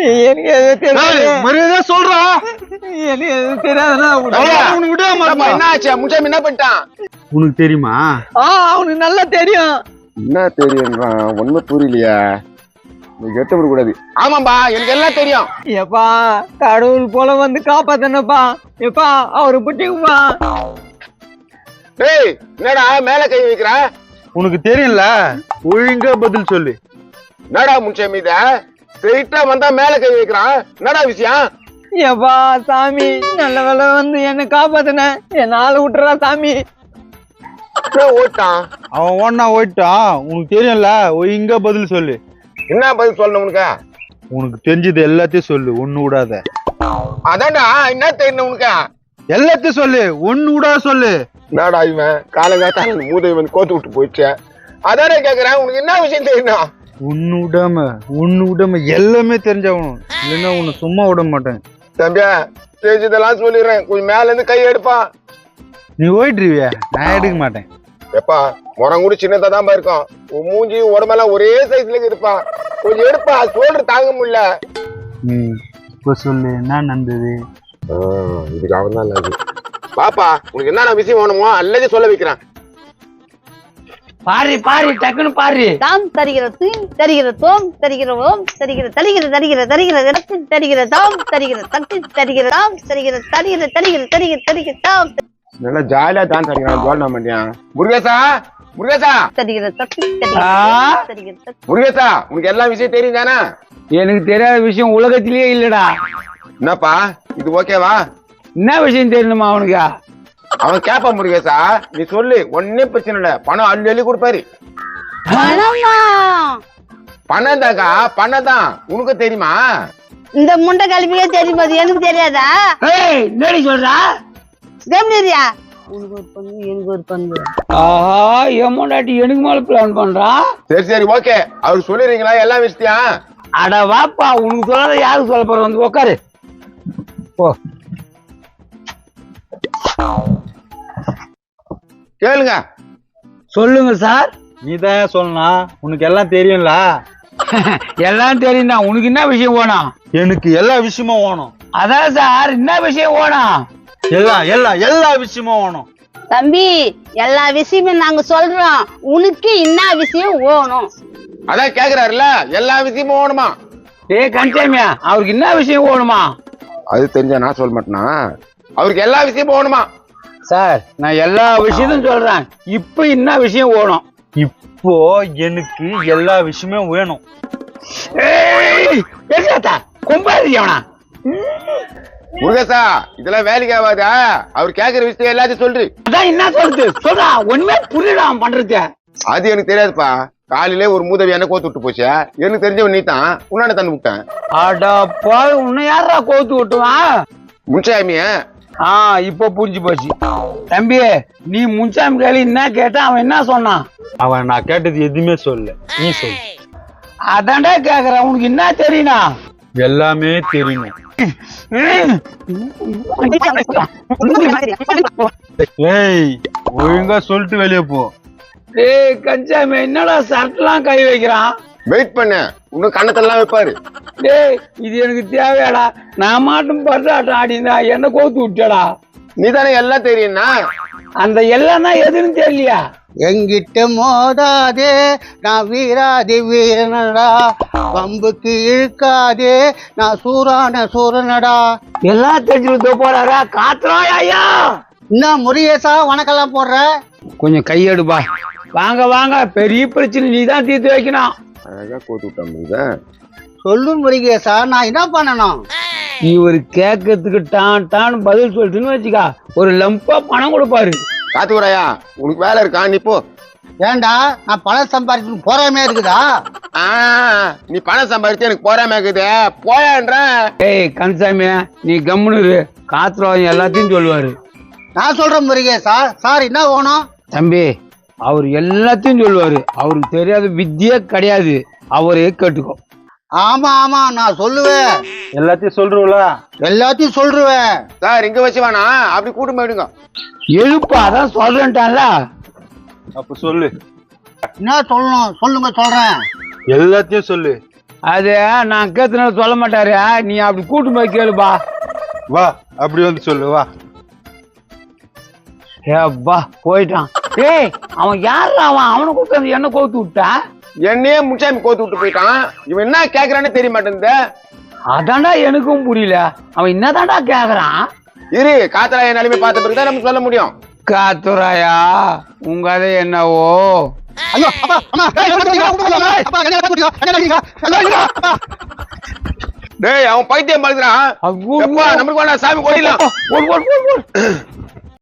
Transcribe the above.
எனக்கு எது தெரியாது. மரியாதை சொல்றா. எனக்கு எது தெரியாதுன்னா உனக்கு விட மாட்டேன். என்ன ஆச்சு? முன்சாமி என்ன பண்ணிட்டான்? உனக்கு தெரியுமா? அவனுக்கு நல்லா தெரியும். என்ன தெரியும்ன்றான்? ஒண்ணுமே புரியலையா? கெட்டு விட கூடாது. ஆமாம்பா, எனக்கு எல்லாம் தெரியும். எப்பா கடவுள் போல வந்து காப்பாத்தனப்பா. எப்பா அவரு புட்டிக்குப்பா. டேய், என்னடா மேல கை வைக்கிற? உனக்கு தெரியும்ல, ஒழுங்கா பதில் சொல்லு. என்னடா முன்சாமி இத ஸ்ட்ரெயிட்டா வந்தா மேல கை வைக்கிறான்? என்னடா விஷயம்? எப்பா சாமி நல்ல வேலை வந்து என்ன காப்பாத்தின. என்ன ஆளு விட்டுறா சாமி. ஓட்டான் அவன் ஒன்னா ஓயிட்டான். உனக்கு தெரியும்ல, ஒழுங்கா பதில் சொல்லு. என்ன பதில் சொல்லணும் உனக்கு? உனக்கு தெரிஞ்சது எல்லாத்தையும் சொல்லு, ஒண்ணு விடாத. அதான்டா, என்ன தெரியணும் உனக்கு? எல்லாத்தையும் சொல்லு, ஒண்ணு விடாத சொல்லு. என்னடா இவன் காலங்காத்தால மூதை வந்து கோத்து விட்டு போயிடுச்சு. அதானே கேக்குறேன், உனக்கு என்ன விஷயம் தெரியணும்? ஒண்ணு விடாம எல்லாமே தெரிஞ்சாகணும். இல்லைன்னா உன்னை சும்மா விட மாட்டேன். தம்பியா, தெரிஞ்சதெல்லாம் சொல்லிடுறேன். கொஞ்சம் மேல இருந்து கை எடுப்பான். நீ ஓயிட்டுருவியா? நான் எடுக்க மாட்டேன். எப்பா முறம் கூட சின்னதா தான் இருக்கும். உன் மூஞ்சி உடம்பெல்லாம் ஒரே சைஸ்ல இருப்பான். கொஞ்சம் எடுப்பா, சோல்டர் தாங்க முடியல. இப்ப சொல்லு, என்ன நடந்தது? இதுக்கு அவன் தான் இல்லை. பாப்பா, உனக்கு என்ன விஷயம் வேணுமோ அல்லது சொல்ல வைக்கிறேன். பாரு பாரு டக்குன்னு பாரு. தாம் தருகிற தீம் தருகிற தோம் தருகிற ஓம் தருகிற தருகிற தருகிற தருகிற இடத்து தருகிற தாம் தருகிற தட்டு தருகிற தாம் தருகிற தருகிற தருகிற தருகிற தருகிற தாம் நல்லா ஜாலியா தான் தருகிறான். ஜோல்னா மாட்டியான். முருகேசா, முருகேசா, தருகிற தட்டு தருகிற தட்டு. முருகேசா, உனக்கு எல்லா விஷயம் தெரியும் தானே? எனக்கு தெரியாத விஷயம் உலகத்திலேயே இல்லடா. என்னப்பா இது ஓகேவா? என்ன விஷயம் தெரியணுமா அவனுக்கு? அவன் கேப்பா. முருகேசா நீ சொல்லு, ஒன்னே பிரச்சனை இல்ல. பணம் அள்ளி அள்ளி கொடுப்பாரு. பணமா? பணம் தாக்கா, பணம் தான். உனக்கு தெரியுமா? இந்த முண்டை கல்வியே தெரியும், அது எனக்கு தெரியாதா? என்னடி சொல்றா? கம்னியா, உனக்கு ஒரு பங்கு எனக்கு ஒரு பங்கு. ஆஹா, என் முண்டாட்டி எனக்கு மேல பிளான் பண்றா. சரி சரி ஓகே, அவரு சொல்லிடுறீங்களா எல்லா விஷயத்தையும்? அட வாப்பா, உனக்கு சொல்லாத யாருக்கு சொல்ல போற? வந்து உட்காரு போ. கேளுங்க. சொல்லுங்க சார். நீதான் சொல்லலாம். உனக்கு எல்லாம் தெரியும்ல. எல்லாம் தெரியும்டா. உனக்கு என்ன விஷயம் வேணும்? எனக்கு எல்லா விஷயமும் வேணும். அதான் சார், என்ன விஷயம் வேணும்? எல்லா விஷயமும் வேணும். தம்பி, எல்லா விஷயமும் நாங்க சொல்றோம். உனக்கு என்ன விஷயம் வேணும்? அதான் கேக்குறாருல, எல்லா விஷயமும் வேணுமா? கன்சாமியா, அவருக்கு என்ன விஷயம் வேணுமா? அது தெரிஞ்சா நான் சொல்ல மாட்டேனா? அவருக்கு எல்லா விஷயமும் வேணுமா? சார், நான் எல்லா விஷயத்தையும் சொல்றேன். இப்ப என்ன விஷயம் வேணும்? இப்போ எனக்கு எல்லா விஷயமும் வேணும். கொம்பாதியவனா? முருகேசா, இதெல்லாம் வேலைக்கு ஆகாதா? அவர் கேக்குற விஷயம் எல்லாத்தையும் சொல்று. அதான் என்ன சொல்றது சொல்றா. ஒண்ணுமே புரியல அவன் பண்றது. அது எனக்கு தெரியாதுப்பா. காலையிலே ஒரு மூதவி என்ன கோத்து விட்டு போச்சு. எனக்கு தெரிஞ்சவன் நீ தான். உன்னான தந்து விட்டேன். அடப்பா, உன்னை யாரா கோத்து விட்டுவான்? முன்சாமிய. இப்ப புரிஞ்சு போச்சு. தம்பி, நீ முன்சாமி கேள்வி என்ன கேட்டா அவன் என்ன சொன்னான்? அவன் நான் கேட்டது எதுவுமே சொல்ல, நீ சொல்லு. அதான்டா கேக்குறேன், உனக்கு என்ன தெரியுமா? எல்லாமே தெரியும். ஏய், ஒழுங்கா சொல்லிட்டு வெளியே போ. கஞ்சாமி, என்னடா சட்டெல்லாம் கை வைக்கிறான்? வெயிட் பண்ண, இன்னும் கண்ணத்தெல்லாம் வைப்பாரு. இது எனக்கு தேவையாடா? நான் மாட்டும் பட்டாட்டம் ஆடினா என்ன கோத்து விட்டடா. நீ தானே எல்லாம் தெரியும்னா? அந்த எல்லாம் எதுன்னு தெரியலையா? எங்கிட்ட மோதாதே, நான் வீராதி வீரனடா. வம்புக்கு இழுக்காதே, நான் சூரான சூரனடா. எல்லாம் தெரிஞ்சுட்டு போறாரா? காத்துறாய் ஐயா. என்ன முருகேசா, வணக்கெல்லாம் போடுற? கொஞ்சம் கையெடுப்பா. வாங்க வாங்க, பெரிய பிரச்சனை நீ தான் தீர்த்து வைக்கணும். அழகா கோத்து விட்டான். சொல்லு முருகேசா, நான் என்ன பண்ணணும்? இவரு கேட்கறதுக்கு டான் பதில் சொல்லிட்டுன்னு வச்சுக்கா, ஒரு லம்பா பணம் கொடுப்பாரு. காத்துக்குறாயா, உனக்கு வேலை இருக்கா? நீ போ. ஏண்டா, நான் பணம் சம்பாதிக்கணும் போறாமே இருக்குதா? நீ பணம் சம்பாதிச்சு எனக்கு போறாம இருக்குது, போயான்ற. கன்சாமி, நீ கம்முனு காத்துருவாங்க எல்லாத்தையும் சொல்லுவாரு. நான் சொல்றேன் முருகேசா. சார் என்ன வேணும்? தம்பி, அவர் எல்லாத்தையும் சொல்லுவாரு. அவருக்கு தெரியாத வித்தியே கிடையாது. அவரே கேட்டுக்கோ. ஆமா ஆமா, நான் சொல்லுவேன். எல்லாத்தையும் சொல்றீங்களா? எல்லாத்தையும் சொல்லுவேன். சார் இங்க வச்சு வேணா, அப்படி கூட்டு போயிடுங்க. எழுப்பா, அதான் சொல்றேன்ட்டான்ல. அப்ப சொல்லு. என்ன சொல்லணும்? சொல்லுங்க, சொல்றேன். எல்லாத்தையும் சொல்லு. அது நான் கேத்துனால சொல்ல மாட்டாரு, நீ அப்படி கூட்டு போய் கேளுப்பா. வா அப்படி வந்து சொல்லு வா. ஏப்பா போயிட்டான். ஏய் அவன் யாரு? அவனை கூப்பிட்டு வந்து என்ன கோத்து விட்டா? என்னையே முச்சாமி கோத்து விட்டு போயிட்டான். இவன் என்ன கேக்குறான்னு தெரிய மாட்டேங்குது. அதான்டா எனக்கும் புரியல, அவன் என்னதான்டா கேக்குறான். இரு காத்தரா நிலைமை பார்த்த பிறகுதான் நம்ம சொல்ல முடியும். காத்துராயா உங்க கதை என்னவோ? ஐயோ அப்பா அம்மா டேய் அவன் பைத்தியம் பழுதுறான். நம்மளுக்கு வேணா சாமி கோயிலாம்.